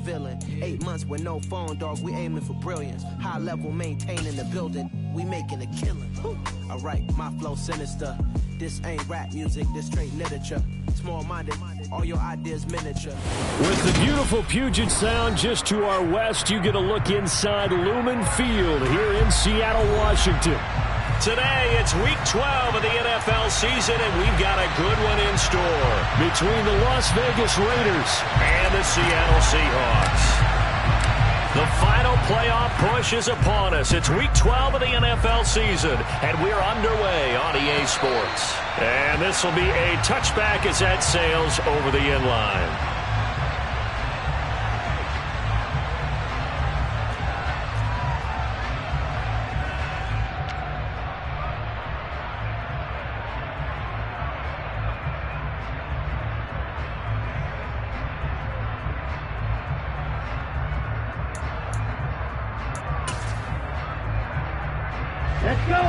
villain. 8 months with no phone, dog, we aiming for brilliance. High level maintaining the building, we making a killing. Alright, my flow sinister. This ain't rap music, this straight literature. Small-minded, all your ideas miniature. With the beautiful Puget Sound just to our west, you get a look inside Lumen Field here in Seattle, Washington. Today, it's Week 12 of the NFL season, and we've got a good one in store between the Las Vegas Raiders and the Seattle Seahawks. The final playoff push is upon us. It's Week 12 of the NFL season, and we're underway on EA Sports. And this will be a touchback as that sails over the inline. Let's go!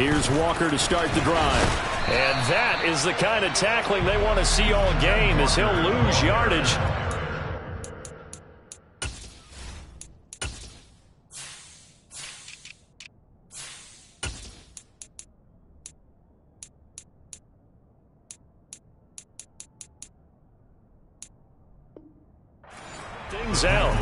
Here's Walker to start the drive. And that is the kind of tackling they want to see all game, as he'll lose yardage. Things out.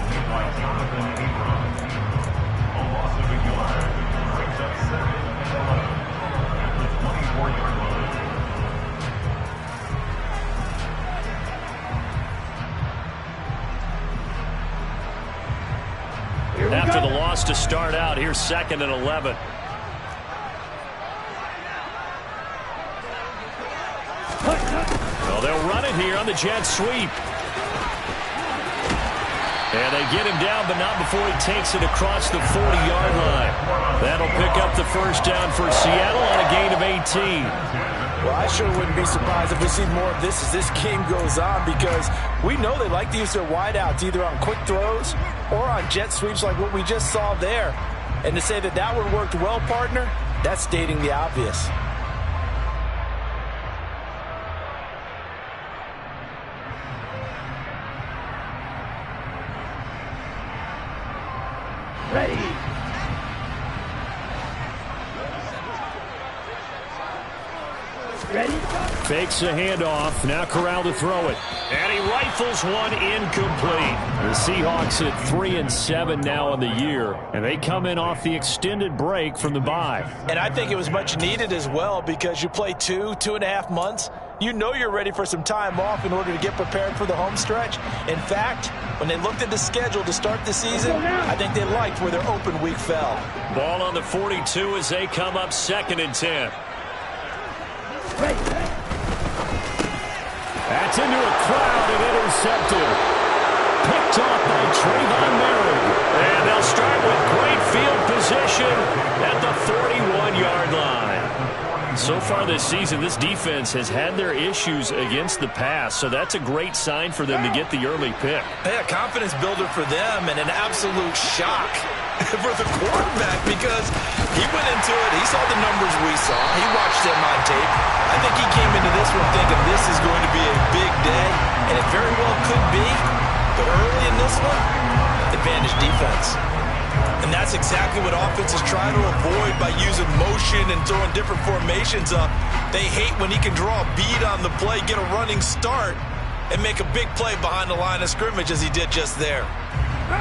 After the loss to start out, here's 2nd and 11. Well, they'll run it here on the jet sweep. And they get him down, but not before he takes it across the 40-yard line. That'll pick up the first down for Seattle on a gain of 18. Well, I sure wouldn't be surprised if we see more of this as this game goes on, because we know they like to use their wideouts either on quick throws or on jet sweeps like what we just saw there. And to say that that one worked well, partner, that's stating the obvious. Ready. Ready. Fakes a handoff. Now Corral to throw it. And he rifles one incomplete. The Seahawks at 3-7 now in the year, and they come in off the extended break from the bye. And I think it was much needed as well, because you play 2.5 months. You know you're ready for some time off in order to get prepared for the home stretch. In fact, when they looked at the schedule to start the season, I think they liked where their open week fell. Ball on the 42 as they come up 2nd and 10. That's into a crowd and intercepted. Picked off by Trayvon Merritt. And they'll start with great field position at the 41-yard line. So far this season, this defense has had their issues against the pass, so that's a great sign for them to get the early pick. Yeah, confidence builder for them, and an absolute shock for the quarterback, because he went into it, he saw the numbers we saw, he watched them on tape. I think he came into this one thinking this is going to be a big day, and it very well could be, but early in this one, advantage defense. And that's exactly what offenses try to avoid by using motion and throwing different formations up. They hate when he can draw a bead on the play, get a running start, and make a big play behind the line of scrimmage as he did just there.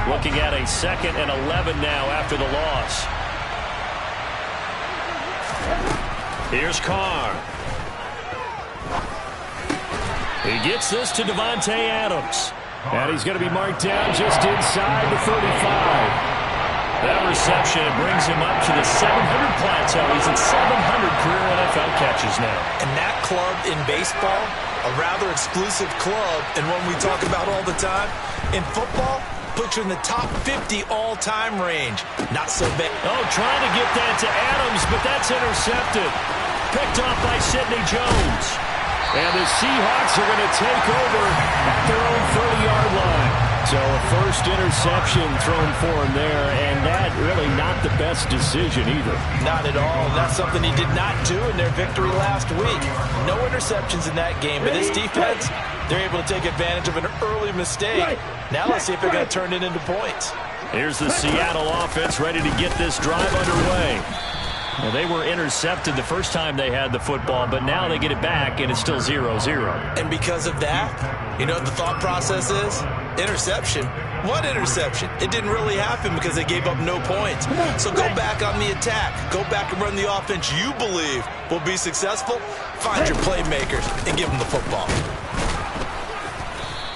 Looking at a 2nd and 11 now after the loss. Here's Carr. He gets this to Davante Adams. And he's going to be marked down just inside the 35. That reception brings him up to the 700 plateau. He's at 700 career NFL catches now. And that club in baseball, a rather exclusive club, and one we talk about all the time. In football, puts you in the top 50 all-time range. Not so bad. Oh, trying to get that to Adams, but that's intercepted. Picked off by Sidney Jones. And the Seahawks are going to take over at their own 30-yard line. So a first interception thrown for him there, and that really not the best decision either. Not at all. That's something he did not do in their victory last week. No interceptions in that game, but this defense, they're able to take advantage of an early mistake. Now let's see if they're going to turn it into points. Here's the Seattle offense ready to get this drive underway. Well, they were intercepted the first time they had the football, but now they get it back, and it's still 0-0. And because of that, you know what the thought process is? Interception. What interception? It didn't really happen because they gave up no points. So go back on the attack. Go back and run the offense you believe will be successful. Find your playmakers and give them the football.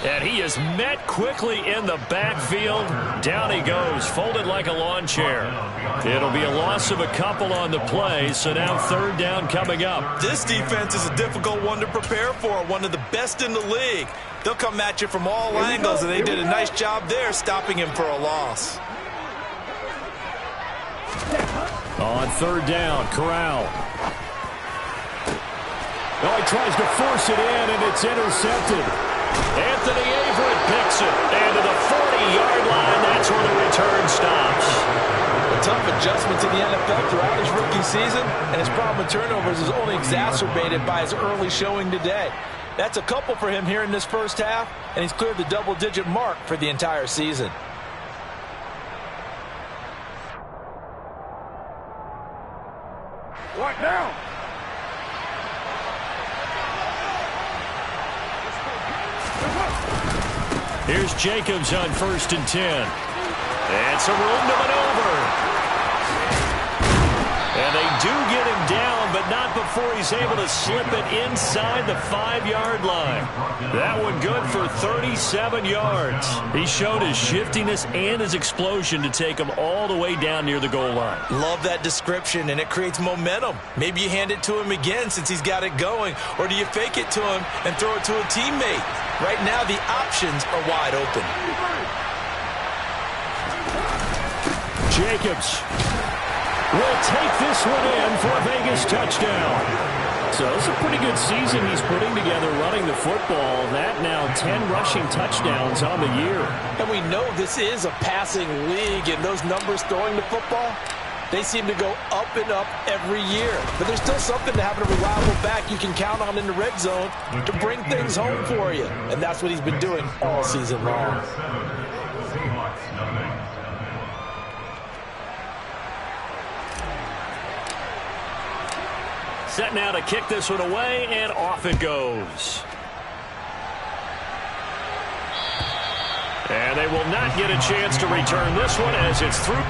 And he is met quickly in the backfield. Down he goes, folded like a lawn chair. It'll be a loss of a couple on the play, so now third down coming up. This defense is a difficult one to prepare for, one of the best in the league. They'll come at you from all angles, and they did a nice job there stopping him for a loss. On third down, Corral. Oh, he tries to force it in, and it's intercepted. Anthony Averett picks it, and to the 40-yard line, that's where the return stops. A tough adjustment to the NFL throughout his rookie season, and his problem with turnovers is only exacerbated by his early showing today. That's a couple for him here in this first half, and he's cleared the double-digit mark for the entire season. What now? Here's Jacobs on 1st and 10. And some room to maneuver. And they do get him down, but not before he's able to slip it inside the 5-yard line. That one good for 37 yards. He showed his shiftiness and his explosion to take him all the way down near the goal line. Love that description, and it creates momentum. Maybe you hand it to him again since he's got it going, or do you fake it to him and throw it to a teammate? Right now, the options are wide open. Jacobs will take this one in for a Vegas touchdown. So it's a pretty good season he's putting together running the football. That now 10 rushing touchdowns on the year. And we know this is a passing league, and those numbers throwing the football, they seem to go up and up every year. But there's still something to having a reliable back you can count on in the red zone to bring things home for you. And that's what he's been doing all season long. Set now to kick this one away, and off it goes. And they will not get a chance to return this one as it's through.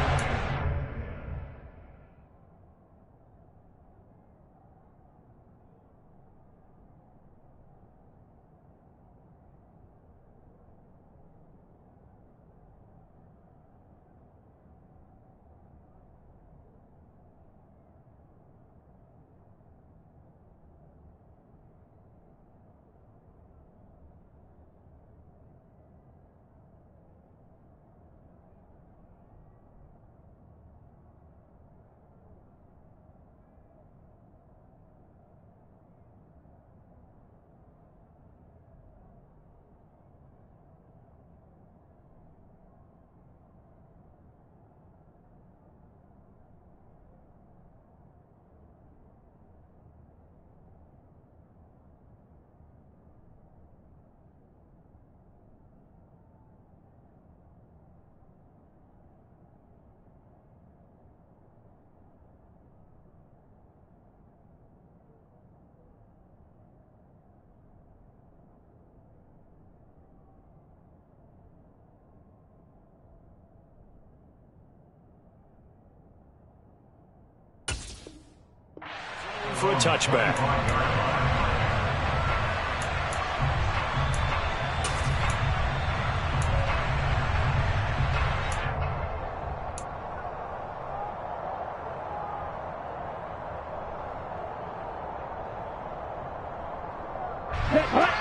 For a touchback.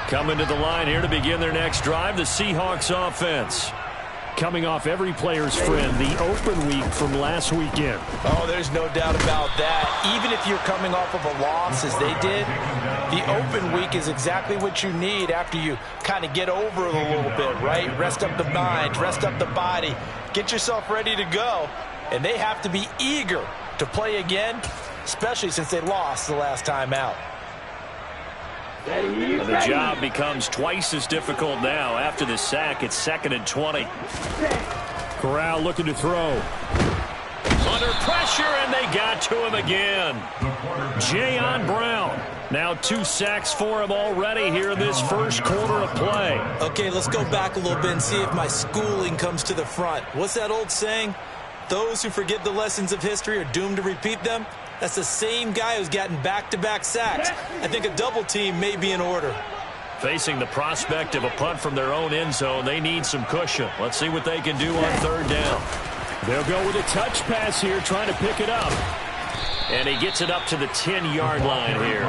Coming to the line here to begin their next drive, the Seahawks offense. coming off every player's friend, the open week from last weekend. Oh, there's no doubt about that. Even if you're coming off of a loss as they did, the open week is exactly what you need after you kind of get over it a little bit, right? Rest up the mind, rest up the body, get yourself ready to go. And they have to be eager to play again, especially since they lost the last time out. The job becomes twice as difficult now. After the sack, it's 2nd and 20. Corral looking to throw. Under pressure, and they got to him again. Jayon Brown. Now 2 sacks for him already here in this first quarter of play. Okay, let's go back a little bit and see if my schooling comes to the front. What's that old saying? Those who forget the lessons of history are doomed to repeat them. That's the same guy who's gotten back-to-back sacks. I think a double team may be in order. Facing the prospect of a punt from their own end zone, they need some cushion. Let's see what they can do on 3rd down. They'll go with a touch pass here, trying to pick it up. And he gets it up to the 10-yard line here.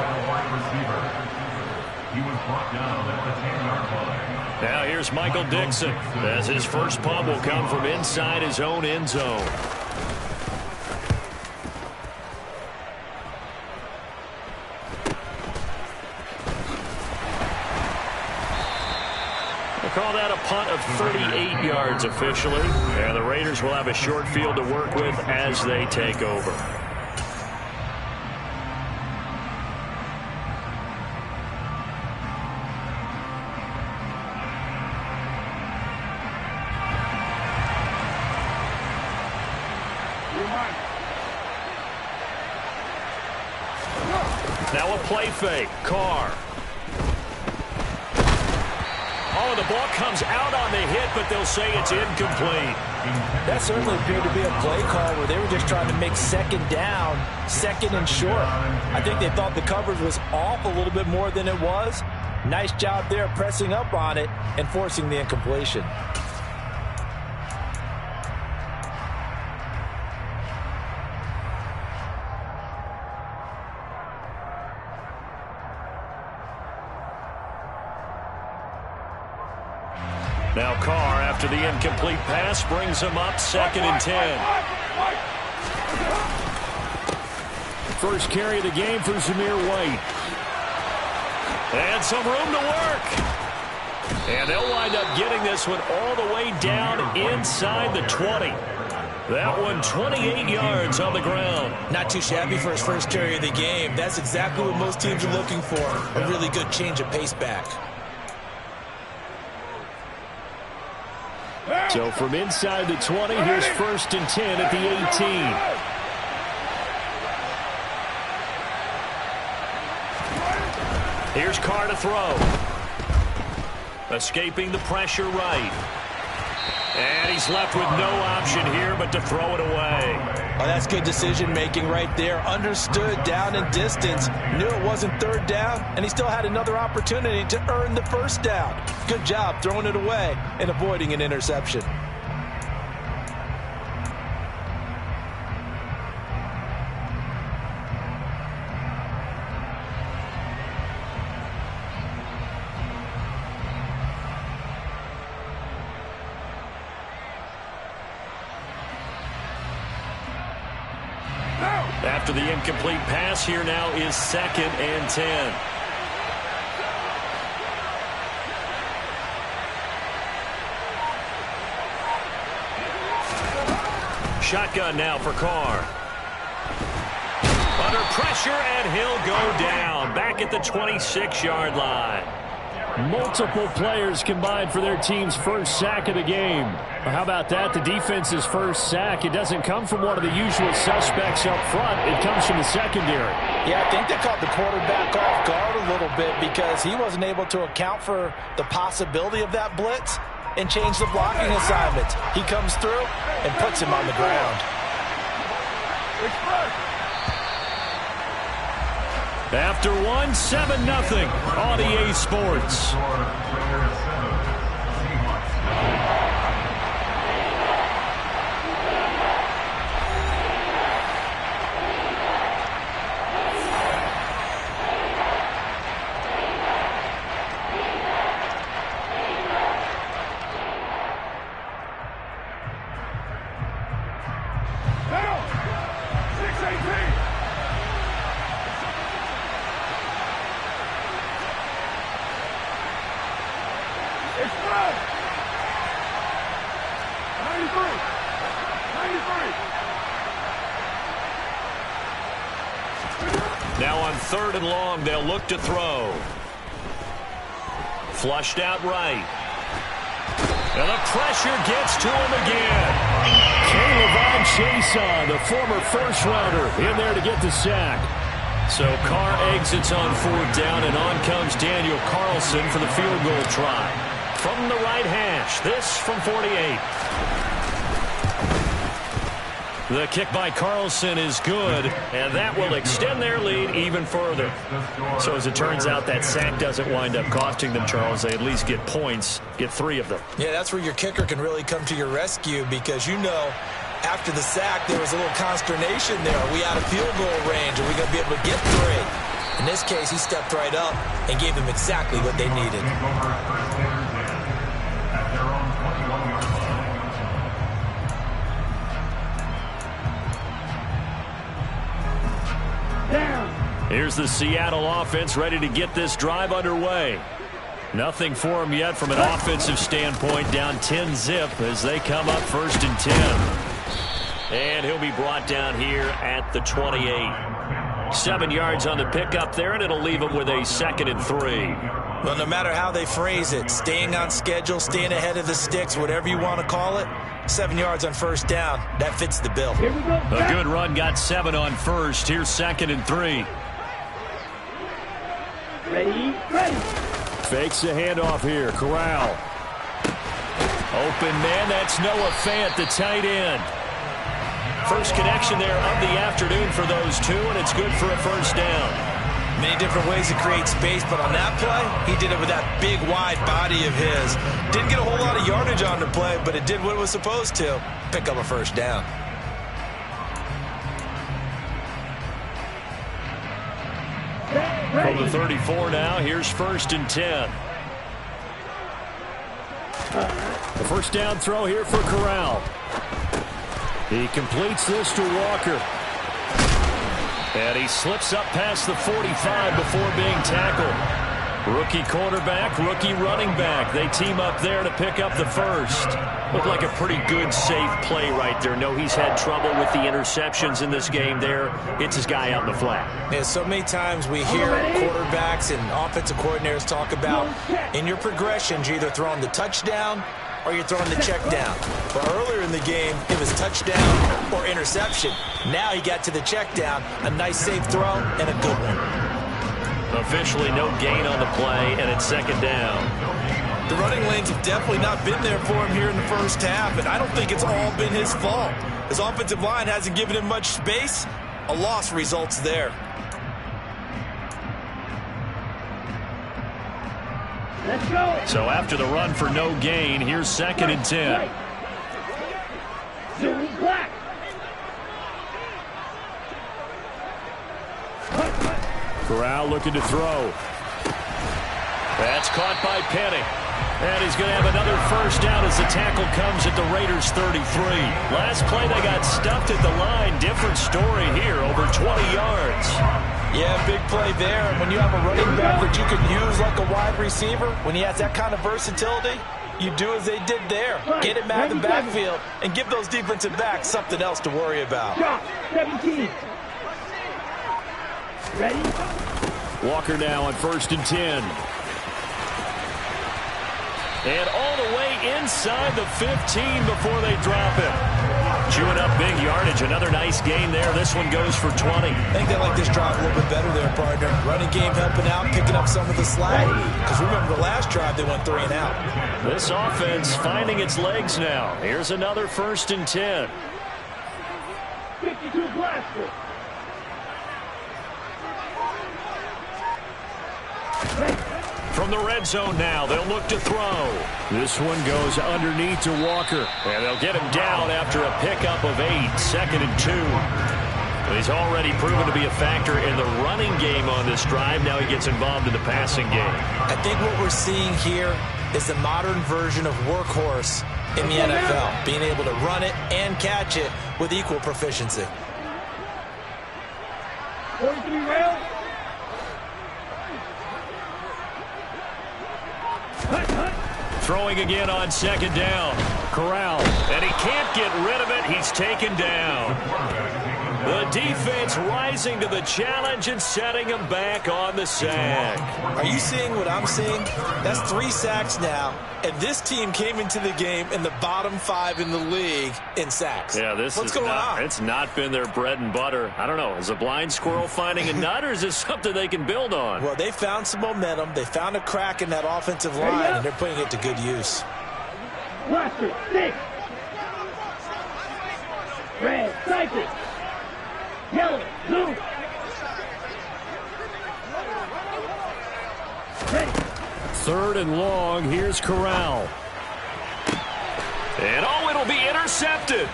Now here's Michael Dixon, as his first punt will come from inside his own end zone. Call that a punt of 38 yards officially. And the Raiders will have a short field to work with as they take over. Now a play fake. Carr. Oh, the ball comes out on the hit, but they'll say it's incomplete. That certainly appeared to be a play call where they were just trying to make 2nd down, 2nd and short. I think they thought the coverage was off a little bit more than it was. Nice job there pressing up on it and forcing the incompletion. Now Carr, after the incomplete pass, brings him up 2nd and 10. First carry of the game for Zamir White. And some room to work. And they'll wind up getting this one all the way down inside the 20. That one 28 yards on the ground. Not too shabby for his first carry of the game. That's exactly what most teams are looking for. A really good change of pace back. So from inside the 20, here's 1st and 10 at the 18. Here's Carr to throw. Escaping the pressure right. And he's left with no option here but to throw it away. Oh, that's good decision-making right there. Understood down and distance. Knew it wasn't 3rd down, and he still had another opportunity to earn the 1st down. Good job throwing it away and avoiding an interception. After the incomplete pass, here now is 2nd and 10. Shotgun now for Carr. Under pressure, and he'll go down. Back at the 26-yard line. Multiple players combined for their team's first sack of the game. How about that? The defense's first sack. It doesn't come from one of the usual suspects up front. It comes from the secondary. Yeah, I think they caught the quarterback off guard a little bit because he wasn't able to account for the possibility of that blitz and change the blocking assignments. He comes through and puts him on the ground. After one, 7-0 on EA Sports. Now on 3rd and long, they'll look to throw. Flushed out right. And the pressure gets to him again. Caleb Chason, the former first-rounder, in there to get the sack. So Carr exits on 4th down, and on comes Daniel Carlson for the field goal try. From the right hash, this from 48. The kick by Carlson is good, and that will extend their lead even further. So as it turns out, that sack doesn't wind up costing them, Charles. They at least get points, get 3 of them. Yeah, that's where your kicker can really come to your rescue because, you know, after the sack, there was a little consternation there. Are we out of field goal range? Are we going to be able to get 3? In this case, he stepped right up and gave them exactly what they needed. Here's the Seattle offense ready to get this drive underway. Nothing for them yet from an offensive standpoint. Down 10-zip as they come up 1st and 10. And he'll be brought down here at the 28. 7 yards on the pickup there, and it'll leave him with a 2nd and 3. Well, no matter how they phrase it, staying on schedule, staying ahead of the sticks, whatever you want to call it, 7 yards on 1st down, that fits the bill. A good run, got 7 on 1st. Here's 2nd and 3. Ready. Fakes the handoff here. Corral. Open man. That's Noah Fant, the tight end. First connection there of the afternoon for those two, and it's good for a 1st down. Many different ways to create space, but on that play, he did it with that big, wide body of his. Didn't get a whole lot of yardage on the play, but it did what it was supposed to. Pick up a 1st down. From the 34 now, here's 1st and 10. The 1st down throw here for Corral. He completes this to Walker. And he slips up past the 45 before being tackled. Rookie quarterback, rookie running back. They team up there to pick up the 1st. Looked like a pretty good, safe play right there. No, he's had trouble with the interceptions in this game there. It's his guy out in the flat. Yeah, so many times we hear quarterbacks and offensive coordinators talk about in your progressions, you're either throwing the touchdown or you're throwing the check down. But earlier in the game, it was touchdown or interception. Now he got to the check down, a nice safe throw and a good one. Officially no gain on the play, and it's 2nd down. The running lanes have definitely not been there for him here in the 1st half, and I don't think it's all been his fault. His offensive line hasn't given him much space. A loss results there. Let's go. So after the run for no gain, here's 2nd and 10. Black. Corral looking to throw. That's caught by Penny. And he's going to have another 1st down as the tackle comes at the Raiders' 33. Last play, they got stuffed at the line. Different story here, over 20 yards. Yeah, big play there. And when you have a running back that you could use like a wide receiver, when he has that kind of versatility, you do as they did there. Get him out of the backfield and give those defensive backs something else to worry about. 17. Ready? Walker now on 1st and 10. And all the way inside the 15 before they drop it. Chewing up big yardage. Another nice gain there. This one goes for 20. I think they like this drive a little bit better there, partner. Running game helping out, picking up some of the slack. Because remember, the last drive they went 3 and out. This offense finding its legs now. Here's another 1st and 10. 52 blaster. From the red zone now, they'll look to throw. This one goes underneath to Walker. And they'll get him down after a pickup of 8, 2nd and 2. Well, he's already proven to be a factor in the running game on this drive. Now he gets involved in the passing game. I think what we're seeing here is the modern version of workhorse in the NFL, being able to run it and catch it with equal proficiency. 43 rail. Throwing again on 2nd down. Corral, and he can't get rid of it. He's taken down. The defense rising to the challenge and setting him back on the sack. Are you seeing what I'm seeing? That's 3 sacks now, and this team came into the game in the bottom 5 in the league in sacks. Yeah, what's going on? It's not been their bread and butter. I don't know. Is a blind squirrel finding a nut, or is this something they can build on? Well, they found some momentum. They found a crack in that offensive line, and they're putting it to good use. Blaster, 6. Red, cycle. Yellow, blue. Ready. 3rd and long. Here's Corral. And it'll be intercepted.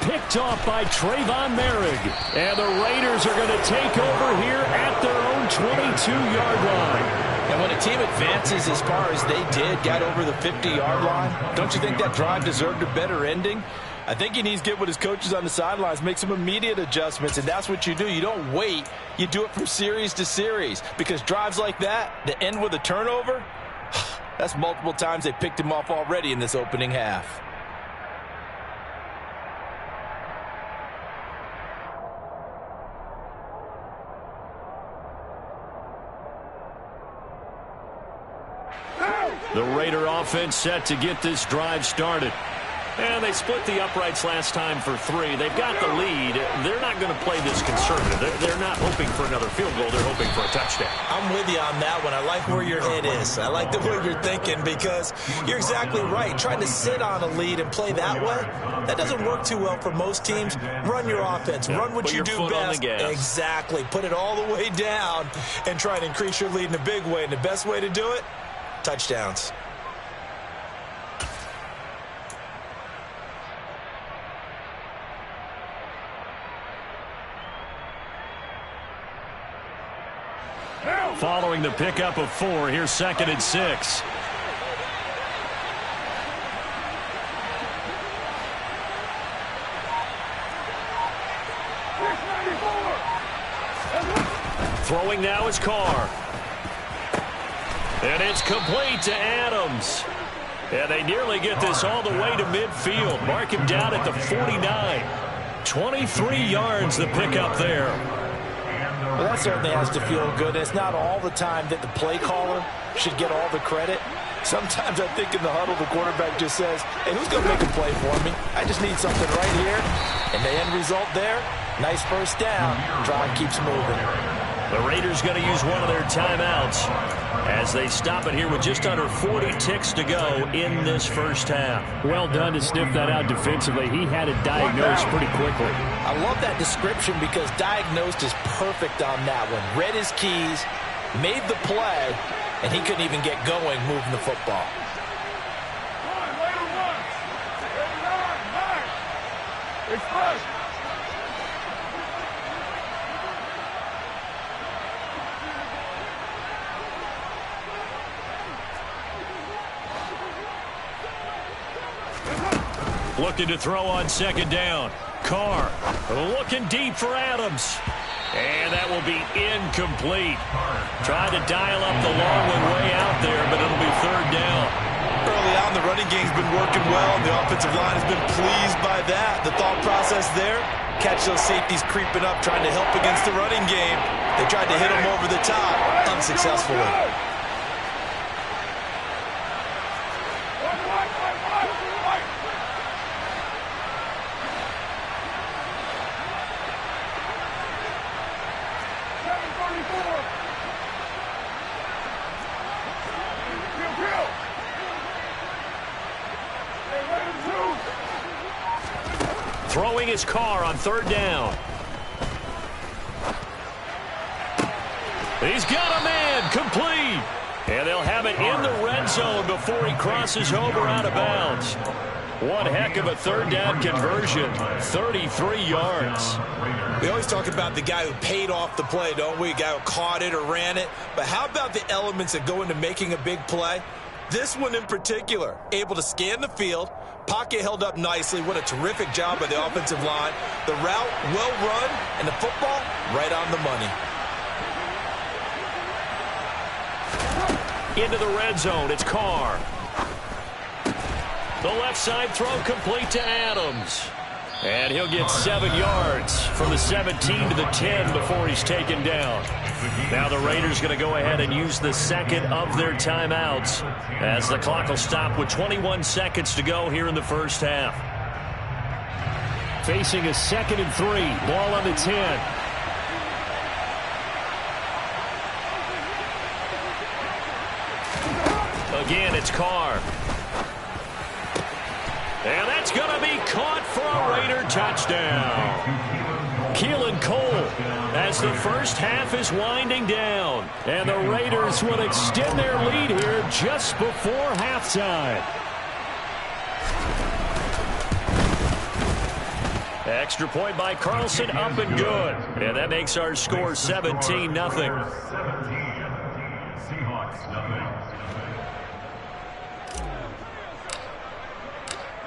Picked off by Trayvon Merrick. And the Raiders are going to take over here at their own 22-yard line. And when a team advances as far as they did, got over the 50-yard line, don't you think that drive deserved a better ending? I think he needs to get with his coaches on the sidelines, make some immediate adjustments, and that's what you do. You don't wait. You do it from series to series, because drives like that end with a turnover, that's multiple times they picked him off already in this opening half. The Raider offense set to get this drive started. And they split the uprights last time for 3. They've got the lead. They're not going to play this conservative. They're not hoping for another field goal. They're hoping for a touchdown. I'm with you on that one. I like where your head is. I like the way you're thinking, because you're exactly right. Trying to sit on a lead and play that way, that doesn't work too well for most teams. Run your offense. Run what you do best. Exactly. Put it all the way down and try and increase your lead in a big way. And the best way to do it, touchdowns. Following the pickup of 4, here's 2nd and 6. Throwing now is Carr. And it's complete to Adams. And they nearly get this all the way to midfield. Mark him down at the 49. 23 yards the pickup there. Well, that certainly has to feel good. It's not all the time that the play caller should get all the credit. Sometimes I think in the huddle, the quarterback just says, hey, who's going to make a play for me? I just need something right here. And the end result there, nice first down. Drive keeps moving. The Raiders going to use one of their timeouts as they stop it here with just under 40 ticks to go in this first half. Well done to sniff that out defensively. He had it diagnosed pretty quickly. I love that description, because diagnosed is perfect on that one. Read his keys, made the play, and he couldn't even get going moving the football. Looking to throw on 2nd down. Carr looking deep for Adams. And that will be incomplete. Trying to dial up the long one way out there, but it'll be 3rd down. Early on, the running game's been working well, and the offensive line has been pleased by that. The thought process there, catch those safeties creeping up, trying to help against the running game. They tried to hit them over the top, unsuccessfully. Throwing his Carr on 3rd down. He's got a man, complete. And they'll have it in the red zone before he crosses over out of bounds. One heck of a 3rd down conversion, 33 yards. We always talk about the guy who paid off the play, don't we? A guy who caught it or ran it. But how about the elements that go into making a big play? This one in particular, able to scan the field, pocket held up nicely. What a terrific job by the offensive line. The route well run, and the football right on the money. Into the red zone, it's Carr. The left side throw complete to Adams. And he'll get 7 yards from the 17 to the 10 before he's taken down. Now the Raiders going to go ahead and use the second of their timeouts as the clock will stop with 21 seconds to go here in the first half. Facing a 2nd and 3. Ball on the 10. Again, it's Carr. And that's going to be caught for a Raider touchdown. Keelan Cole as the first half is winding down. And the Raiders will extend their lead here just before halftime. Extra point by Carlson, up and good. And that makes our score 17-0.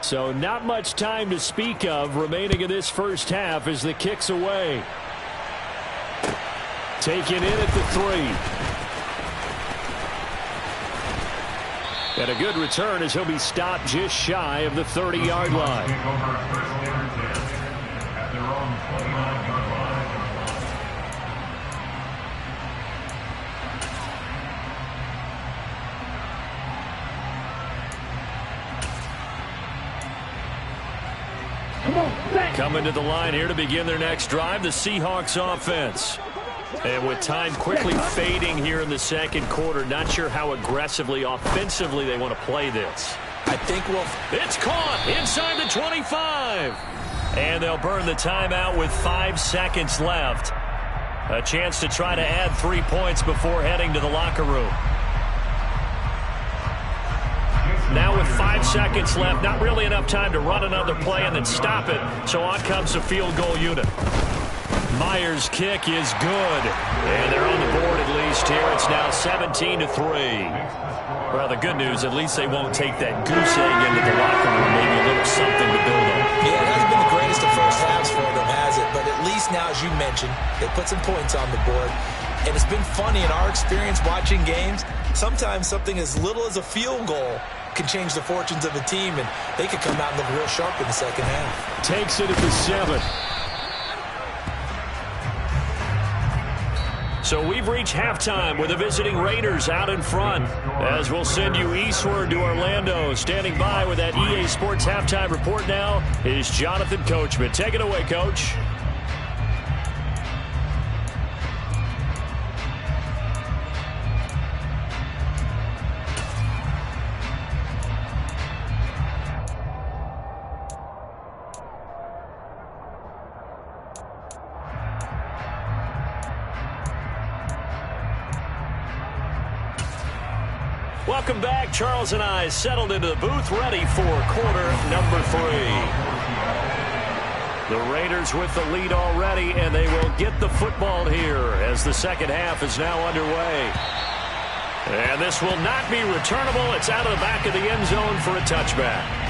So not much time to speak of remaining in this first half as the kick's away. Taken in at the 3. And a good return as he'll be stopped just shy of the 30-yard line. Coming to the line here to begin their next drive, the Seahawks offense. And with time quickly fading here in the second quarter, not sure how aggressively, offensively they want to play this. I think it's caught inside the 25. And they'll burn the timeout with 5 seconds left. A chance to try to add 3 points before heading to the locker room. Now with 5 seconds left, not really enough time to run another play and then stop it. So on comes the field goal unit. Myers' kick is good. And they're on the board at least here. It's now 17-3. Well, the good news, at least they won't take that goose egg into the locker room. Maybe a little something to build on. Yeah, it hasn't been the greatest of first halves for them, has it? But at least now, as you mentioned, they put some points on the board. And it's been funny in our experience watching games. Sometimes something as little as a field goal can change the fortunes of a team, and they could come out and look real sharp in the second half. Takes it at the 7. So we've reached halftime with the visiting Raiders out in front. As we'll send you eastward to Orlando. Standing by with that EA Sports halftime report now is Jonathan Coachman. Take it away, Coach. Welcome back. Charles and I settled into the booth, ready for quarter number 3. The Raiders with the lead already, and they will get the football here as the second half is now underway. And this will not be returnable. It's out of the back of the end zone for a touchback.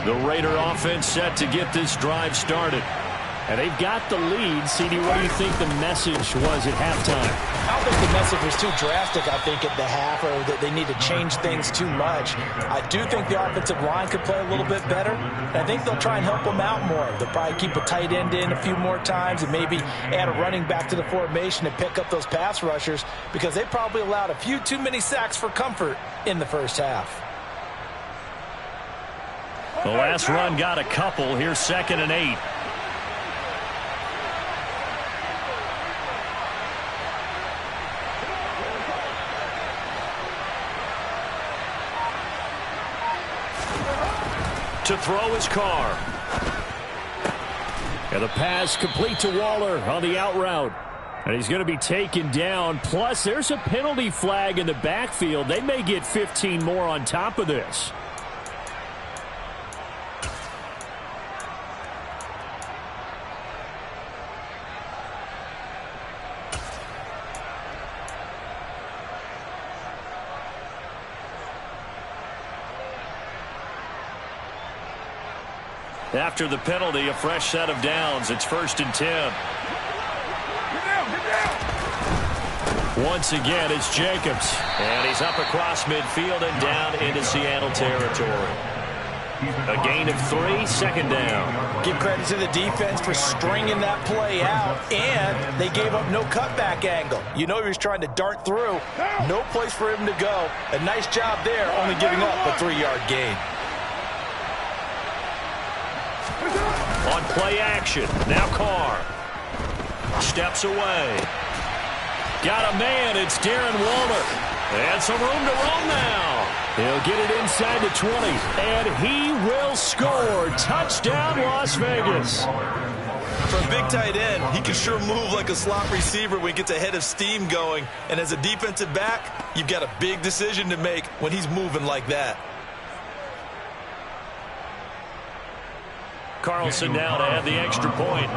The Raider offense set to get this drive started. And they've got the lead. CD, what do you think the message was at halftime? I don't think the message was too drastic, I think, at the half, or that they need to change things too much. I do think the offensive line could play a little bit better. And I think they'll try and help them out more. They'll probably keep a tight end in a few more times and maybe add a running back to the formation and pick up those pass rushers, because they probably allowed a few too many sacks for comfort in the first half. The last run got a couple. Here's 2nd and 8. To throw his Carr. And the pass complete to Waller on the out route. And he's going to be taken down. Plus, there's a penalty flag in the backfield. They may get 15 more on top of this. After the penalty, a fresh set of downs. It's 1st and 10. Once again, it's Jacobs. And he's up across midfield and down into Seattle territory. A gain of 3, 2nd down. Give credit to the defense for stringing that play out, and they gave up no cutback angle. You know he was trying to dart through. No place for him to go. A nice job there, only giving up a 3-yard gain. On play action, now Carr. Steps away. Got a man, it's Darren Waller. And some room to roam now. He'll get it inside the 20, and he will score. Touchdown, Las Vegas. For a big tight end, he can sure move like a slot receiver when he gets a head of steam going. And as a defensive back, you've got a big decision to make when he's moving like that. Carlson now to add the extra point.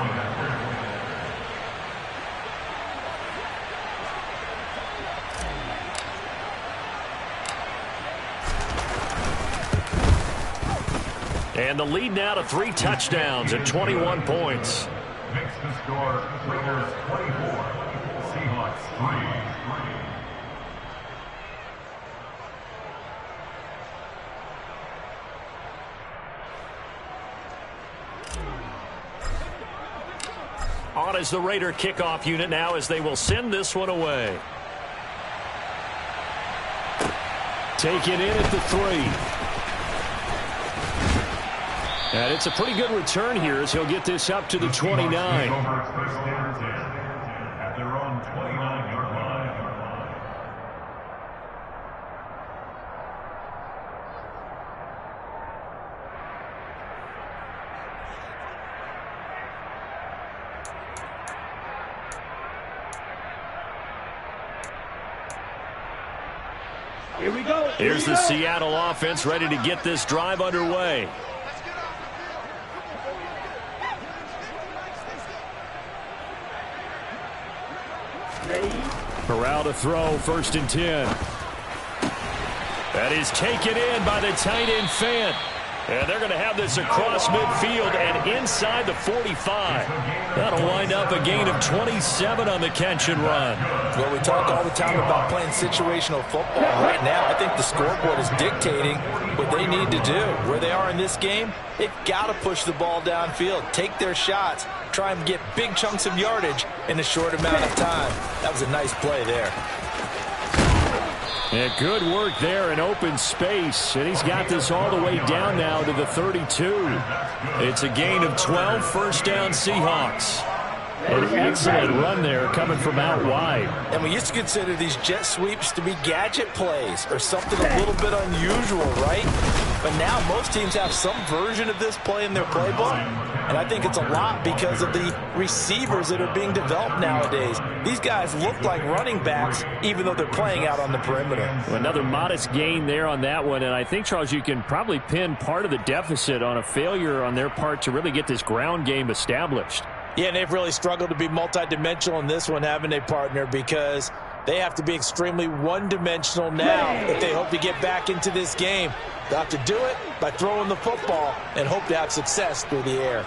And the lead now to 3 touchdowns at 21 points. Makes the score Raiders 24, Seahawks 3. On is the Raider kickoff unit now as they will send this one away. Take it in at the 3. And it's a pretty good return here as he'll get this up to the 29. At their own 29-yard line. Here we go. Here's the Seattle offense ready to get this drive underway. Corral to throw, 1st and 10. That is taken in by the tight end Fant. And they're going to have this across midfield and inside the 45. That'll wind up a gain of 27 on the catch and run. Well, we talk all the time about playing situational football. Right now, I think the scoreboard is dictating what they need to do. Where they are in this game, they've got to push the ball downfield, take their shots, try and get big chunks of yardage in a short amount of time. That was a nice play there. And good work there in open space. And he's got this all the way down now to the 32. It's a gain of 12, 1st down Seahawks. An excellent run there coming from out wide. And we used to consider these jet sweeps to be gadget plays or something a little bit unusual, right? But now most teams have some version of this play in their playbook. And I think it's a lot because of the receivers that are being developed nowadays. These guys look like running backs even though they're playing out on the perimeter. Another modest gain there on that one. And I think, Charles, you can probably pin part of the deficit on a failure on their part to really get this ground game established. Yeah, and they've really struggled to be multidimensional in this one, haven't they, partner? Because they have to be extremely one-dimensional now if they hope to get back into this game. They'll have to do it by throwing the football and hope to have success through the air.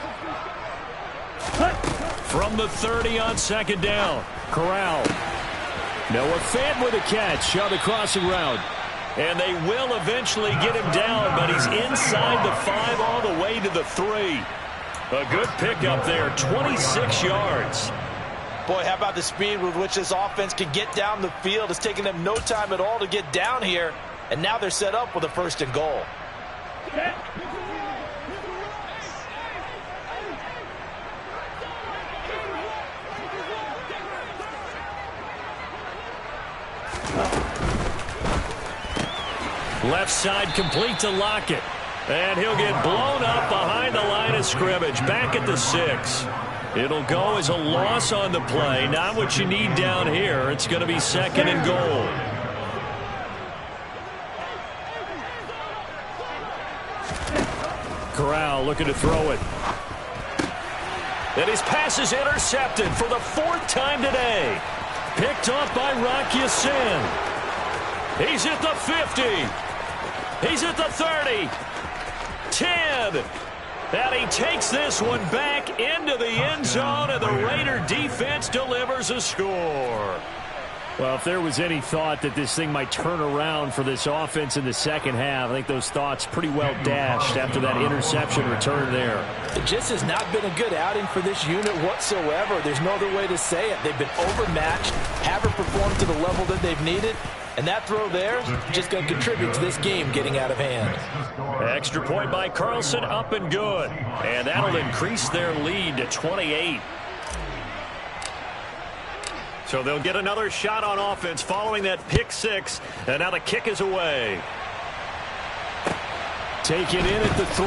From the 30 on 2nd down, Corral. Noah Fant with a catch on the crossing route. And they will eventually get him down, but he's inside the 5 all the way to the 3. A good pickup there, 26 yards. Boy, how about the speed with which this offense can get down the field? It's taken them no time at all to get down here, and now they're set up with a 1st and goal. Left side complete to Lockett. And he'll get blown up behind the line of scrimmage, back at the 6. It'll go as a loss on the play. Not what you need down here. It's going to be 2nd and goal. Corral looking to throw it. And his pass is intercepted for the 4th time today. Picked off by Rock Ya-Sin. He's at the 50. He's at the 30. 10. And he takes this one back into the end zone, and the Raider defense delivers a score. Well, if there was any thought that this thing might turn around for this offense in the second half, I think those thoughts pretty well dashed after that interception return there. It just has not been a good outing for this unit whatsoever. There's no other way to say it. They've been overmatched, haven't performed to the level that they've needed, and that throw there is just going to contribute to this game getting out of hand. Extra point by Carlson, up and good. And that'll increase their lead to 28. So they'll get another shot on offense following that pick six. And now the kick is away. Taken in at the 3.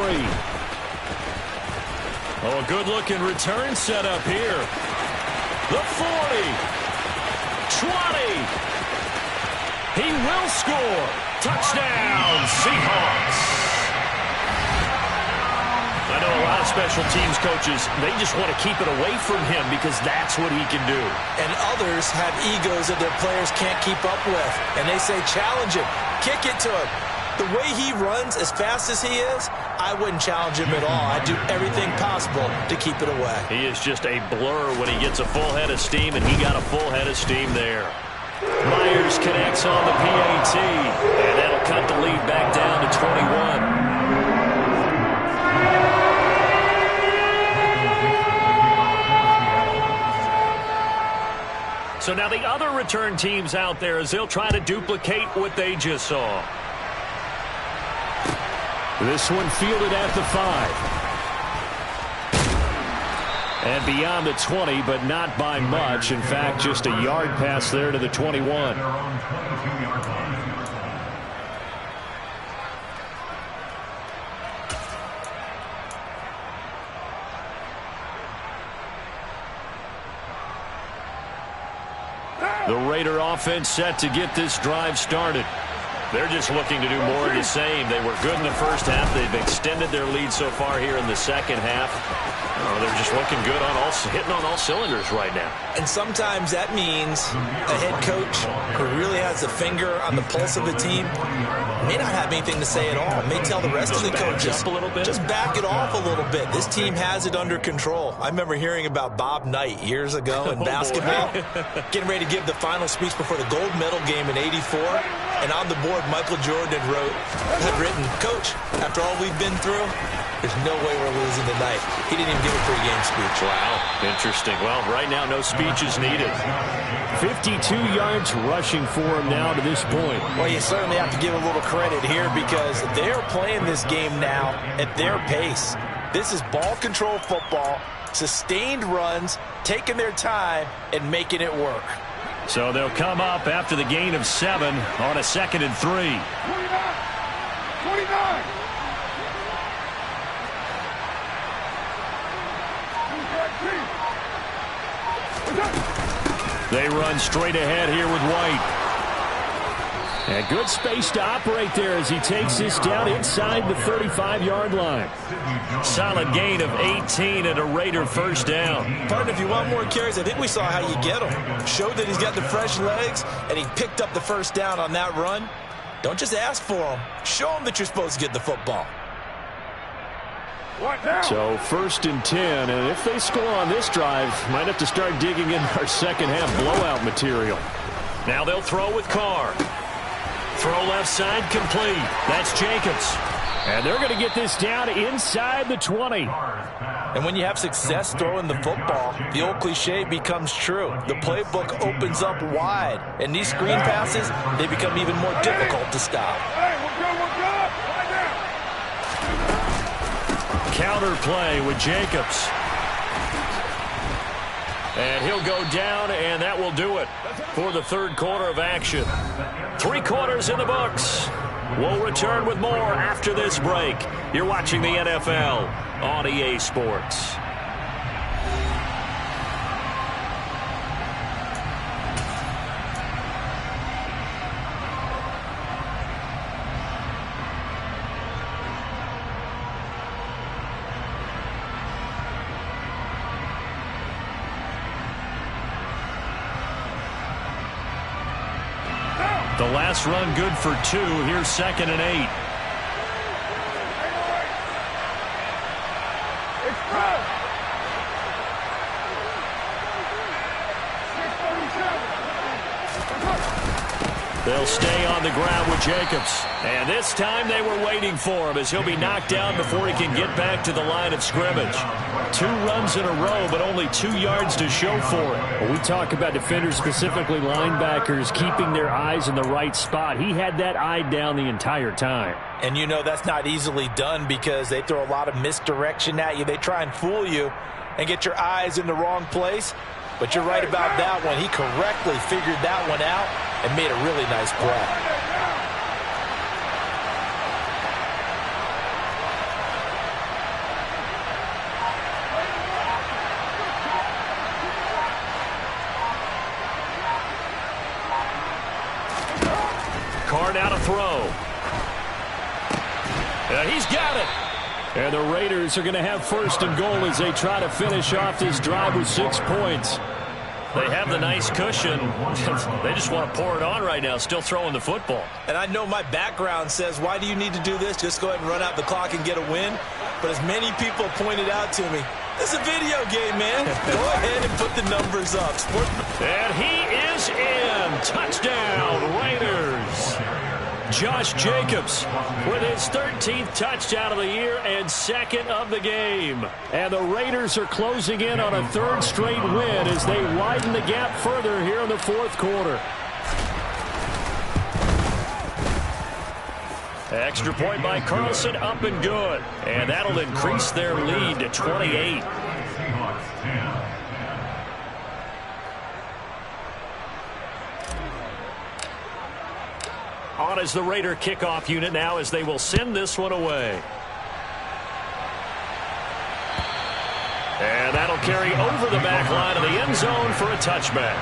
Oh, a good-looking return set up here. The 40. 20. He will score. Touchdown, Seahawks. I know a lot of special teams coaches, they just want to keep it away from him because that's what he can do. And others have egos that their players can't keep up with. And they say, challenge him, kick it to him. The way he runs as fast as he is, I wouldn't challenge him at all. I'd do everything possible to keep it away. He is just a blur when he gets a full head of steam, and he got a full head of steam there. Myers connects on the PAT, and that'll cut the lead back down to 21. So now the other return teams out there as they'll try to duplicate what they just saw. This one fielded at the 5. And beyond the 20, but not by much. In fact, just a yard pass there to the 21. The Raider offense set to get this drive started. They're just looking to do more of the same. They were good in the first half. They've extended their lead so far here in the second half. Oh, they're just looking good on hitting on all cylinders right now. And sometimes that means a head coach who really has a finger on the pulse of the team may not have anything to say at all. May tell the rest of the coaches, a little bit. just back it off a little bit. This team has it under control. I remember hearing about Bob Knight years ago in basketball, getting ready to give the final speech before the gold medal game in '84. And on the board, Michael Jordan had written, Coach, after all we've been through, there's no way we're losing tonight. He didn't even give a pregame speech. Wow, interesting. Well, right now, no speech is needed. 52 yards rushing for him now to this point. Well, you certainly have to give a little credit here because they're playing this game now at their pace. This is ball control football, sustained runs, taking their time, and making it work. So they'll come up after the gain of 7 on a 2nd and 3. 29. They run straight ahead here with White. And good space to operate there as he takes this down inside the 35-yard line. Solid gain of 18 and a Raider first down. Partner, if you want more carries, I think we saw how you get him. Showed that he's got the fresh legs, and he picked up the first down on that run. Don't just ask for him. Show him that you're supposed to get the football. So 1st and 10, and if they score on this drive, might have to start digging in our second half blowout material. Now they'll throw with Carr. Throw left side complete. That's Jacobs. And they're going to get this down inside the 20. And when you have success throwing the football, the old cliche becomes true. The playbook opens up wide. And these screen passes, they become even more difficult to stop. Counter play with Jacobs. And he'll go down, and that will do it for the third quarter of action. 3 quarters in the books. We'll return with more after this break. You're watching the NFL on EA Sports. The last run good for 2. Here's 2nd and 8. They'll stay on the ground with Jacobs. And this time they were waiting for him as he'll be knocked down before he can get back to the line of scrimmage. 2 runs in a row, but only 2 yards to show for it. Well, we talk about defenders, specifically linebackers, keeping their eyes in the right spot. He had that eye down the entire time. And you know that's not easily done because they throw a lot of misdirection at you. They try and fool you and get your eyes in the wrong place. But you're right about that one. He correctly figured that one out and made a really nice play. Card out a throw. He's got it. And the Raiders are going to have 1st and goal as they try to finish off this drive with 6 points. They have the nice cushion. They just want to pour it on right now, still throwing the football. And I know my background says, why do you need to do this? Just go ahead and run out the clock and get a win. But as many people pointed out to me, it's a video game, man. Go ahead and put the numbers up. And he is in. Touchdown, Raiders. Josh Jacobs with his 13th touchdown of the year and 2nd of the game. And the Raiders are closing in on a 3rd straight win as they widen the gap further here in the 4th quarter. Extra point by Carlson, up and good. And that'll increase their lead to 28. Seahawks 10. On as the Raider kickoff unit now as they will send this one away. And that'll carry over the back line of the end zone for a touchback.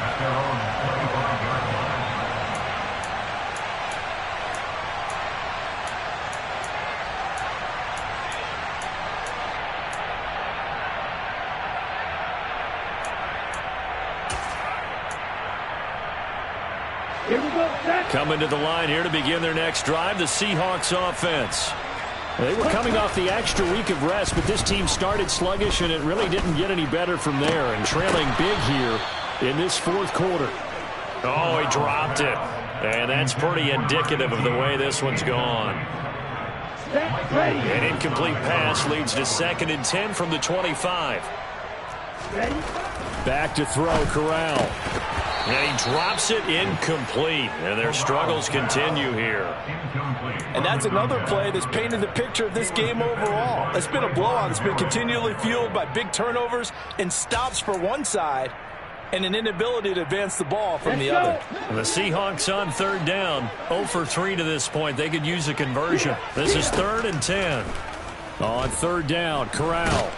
Here we go. Coming to the line here to begin their next drive, the Seahawks offense. They were coming off the extra week of rest, but this team started sluggish, and it really didn't get any better from there. And trailing big here in this 4th quarter. Oh, he dropped it. And that's pretty indicative of the way this one's gone. An incomplete pass leads to 2nd and 10 from the 25. Back to throw, Corral. And he drops it incomplete. And their struggles continue here. And that's another play that's painted the picture of this game overall. It's been a blowout. It's been continually fueled by big turnovers and stops for one side and an inability to advance the ball from the other. The Seahawks on 3rd down. 0 for 3 to this point. They could use a conversion. This is 3rd and 10. On 3rd down, Corral.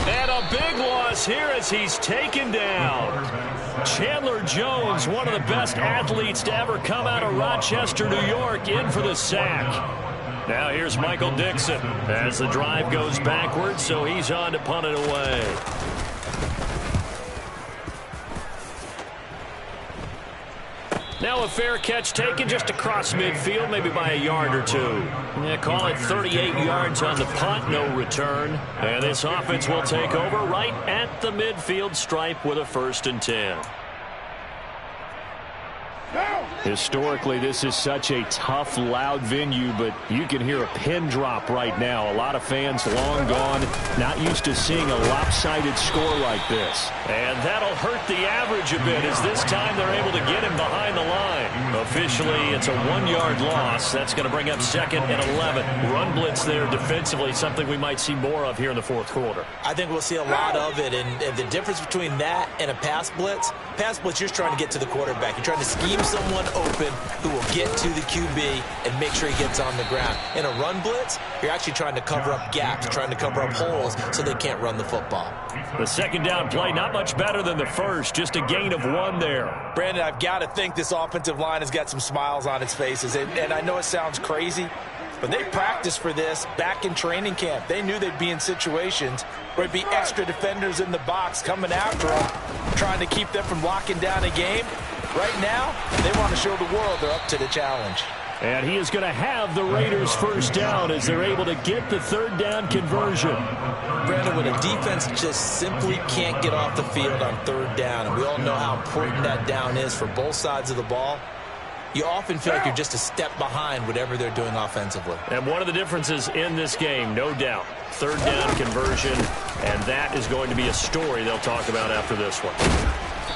And a big loss here as he's taken down. Chandler Jones, one of the best athletes to ever come out of Rochester, New York, in for the sack. Now here's Michael Dixon as the drive goes backwards, so he's on to punt it away. Now a fair catch taken just across midfield, maybe by a yard or 2. Yeah, call it 38 yards on the punt, no return. And this offense will take over right at the midfield stripe with a 1st and 10. Historically, this is such a tough, loud venue, but you can hear a pin drop right now. A lot of fans long gone, not used to seeing a lopsided score like this. And that'll hurt the average a bit as this time they're able to get him behind the line. Officially, it's a 1-yard loss. That's going to bring up 2nd and 11. Run blitz there defensively, something we might see more of here in the 4th quarter. I think we'll see a lot of it, and the difference between that and a pass blitz, you're just trying to get to the quarterback. You're trying to scheme someone open who will get to the QB and make sure he gets on the ground. In a run blitz, you're actually trying to cover up gaps, trying to cover up holes so they can't run the football. The 2nd down play, not much better than the first, just a gain of 1 there. Brandon, I've got to think this offensive line has got some smiles on its faces, and I know it sounds crazy, but they practiced for this back in training camp. They knew they'd be in situations where it'd be extra defenders in the box coming after them, trying to keep them from locking down a game. Right now, they want to show the world they're up to the challenge. And he is going to have the Raiders 1st down as they're able to get the 3rd down conversion. Brandon, when a defense just simply can't get off the field on 3rd down, and we all know how important that down is for both sides of the ball, you often feel like you're just a step behind whatever they're doing offensively. And one of the differences in this game, no doubt, third down conversion, and that is going to be a story they'll talk about after this one.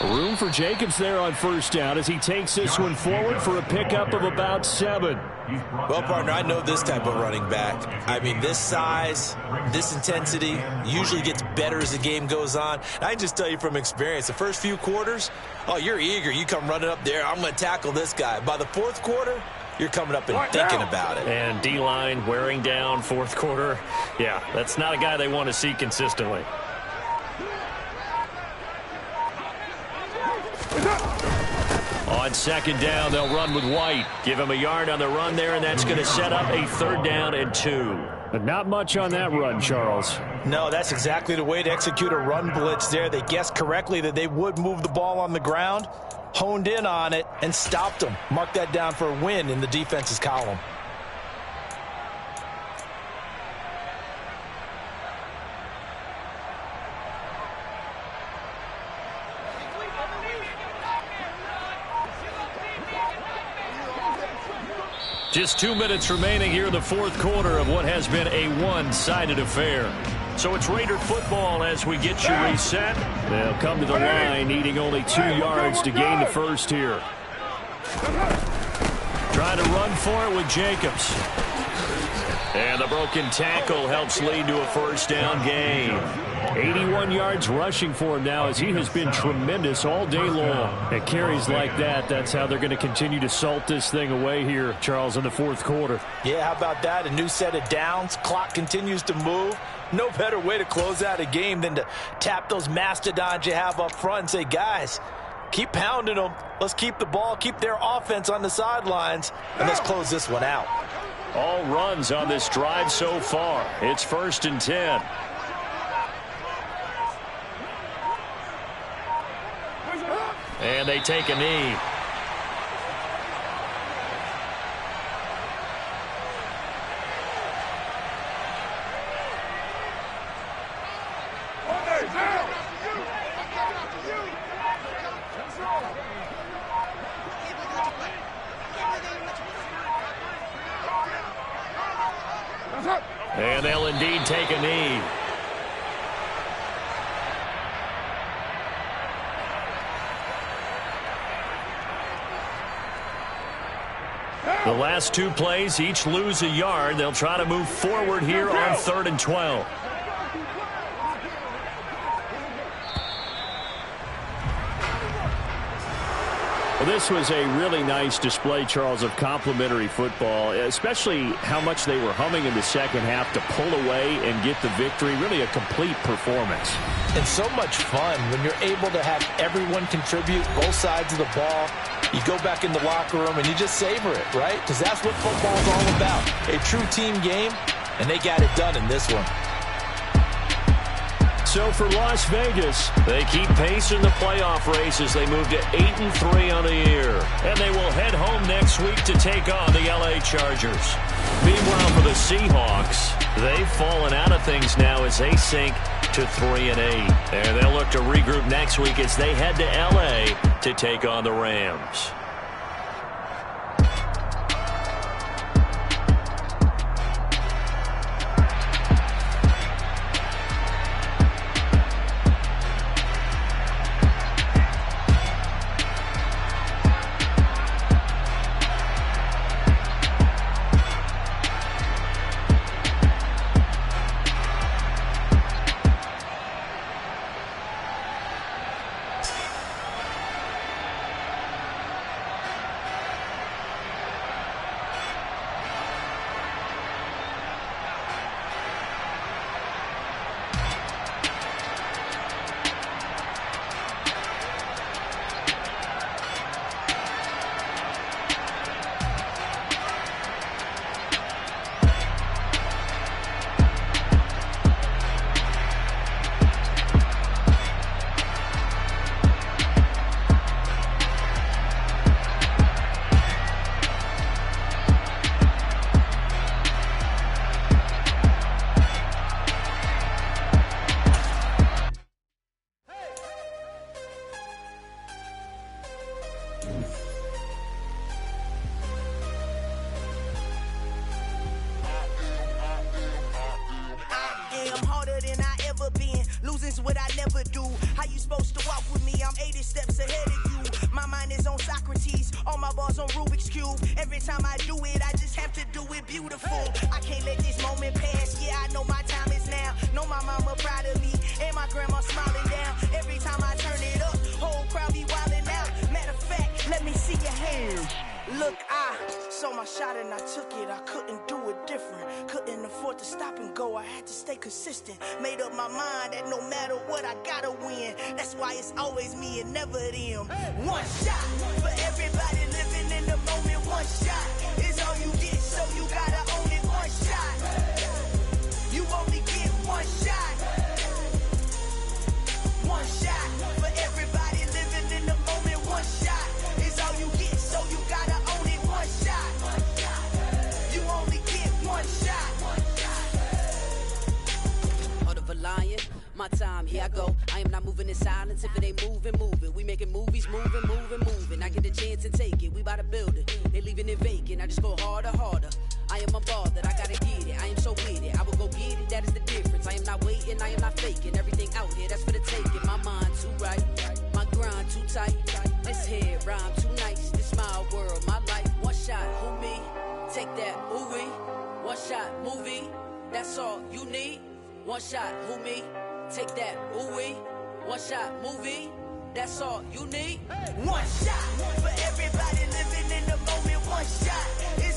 Room for Jacobs there on first down as he takes this one forward for a pickup of about 7. Well, partner, I know this type of running back. I mean, this size, this intensity usually gets better as the game goes on. And I can just tell you from experience, the first few quarters, oh, you're eager. You come running up there, I'm going to tackle this guy. By the fourth quarter, you're coming up and thinking about it. And D-line wearing down fourth quarter. Yeah, that's not a guy they want to see consistently. On second down, they'll run with White. Give him a yard on the run there, and that's going to set up a third down and 2. But not much on that run, Charles. No, that's exactly the way to execute a run blitz there. They guessed correctly that they would move the ball on the ground, honed in on it, and stopped them. Mark that down for a win in the defense's column. Just 2 minutes remaining here in the fourth quarter of what has been a one-sided affair. So it's Raider football as we get you reset. They'll come to the line needing only 2 yards to gain the first here. Trying to run for it with Jacobs. And the broken tackle helps lead to a first down gain. 81 yards rushing for him now as he has been tremendous all day long. At carries like that, that's how they're going to continue to salt this thing away here, Charles, in the fourth quarter. Yeah, how about that? A new set of downs. Clock continues to move. No better way to close out a game than to tap those mastodons you have up front and say, guys, keep pounding them. Let's keep the ball, keep their offense on the sidelines, and let's close this one out. All runs on this drive so far. It's 1st and 10. And they take a knee. And they'll indeed take a knee. The last 2 plays, each lose a yard. They'll try to move forward here on 3rd and 12. Well, this was a really nice display, Charles, of complimentary football, especially how much they were humming in the second half to pull away and get the victory. Really a complete performance. It's so much fun when you're able to have everyone contribute both sides of the ball. You go back in the locker room and you just savor it, right? Because that's what football's all about. A true team game, and they got it done in this one. So for Las Vegas, they keep pace in the playoff race as they move to 8-3 on the year. And they will head home next week to take on the LA Chargers. Meanwhile, for the Seahawks, they've fallen out of things now as they sink to 3-8. And they'll look to regroup next week as they head to LA to take on the Rams. ever do. How you supposed to walk with me? I'm 80 steps ahead of you. My mind is on Socrates, all my bars on Rubik's Cube. Every time I do it, I just have to do it beautiful. I can't let this moment pass, yeah, I know my time is now. Know my mama proud of me, and my grandma smiling down. Every time I turn it up, whole crowd be wildin' out. Matter of fact, let me see your hands. Look, I saw my shot and I took it. I couldn't do it different. Couldn't afford to stop and go. I had to stay consistent. Made up my mind that no matter what, I gotta win. That's why it's always me and never them. One shot for everybody living in the moment. One shot is all you get, so you gotta own it. One shot. You only get one shot. One shot for everybody living in the moment. One shot is all you get, so you gotta own it. One shot. You only get one shot. Heart of a lion, my time, here I go. I am not moving in silence. If it ain't moving, moving. We making movies, moving, moving, moving. I get the chance and take it. We bout to build it. They leaving it vacant. I just go harder, harder. I am a ball that I gotta get it. I am so with it. I will go get it. That is the difference. I am not waiting. I am not faking. Everything out here, that's for the taking. My mind too right. My grind too tight. This head rhyme too nice. This my world, my life. One shot, who me? Take that, ooh wee. One shot, movie. That's all you need. One shot, who me? Take that, ooh wee. One shot, movie. That's all you need. One shot for everybody living in the moment. One shot is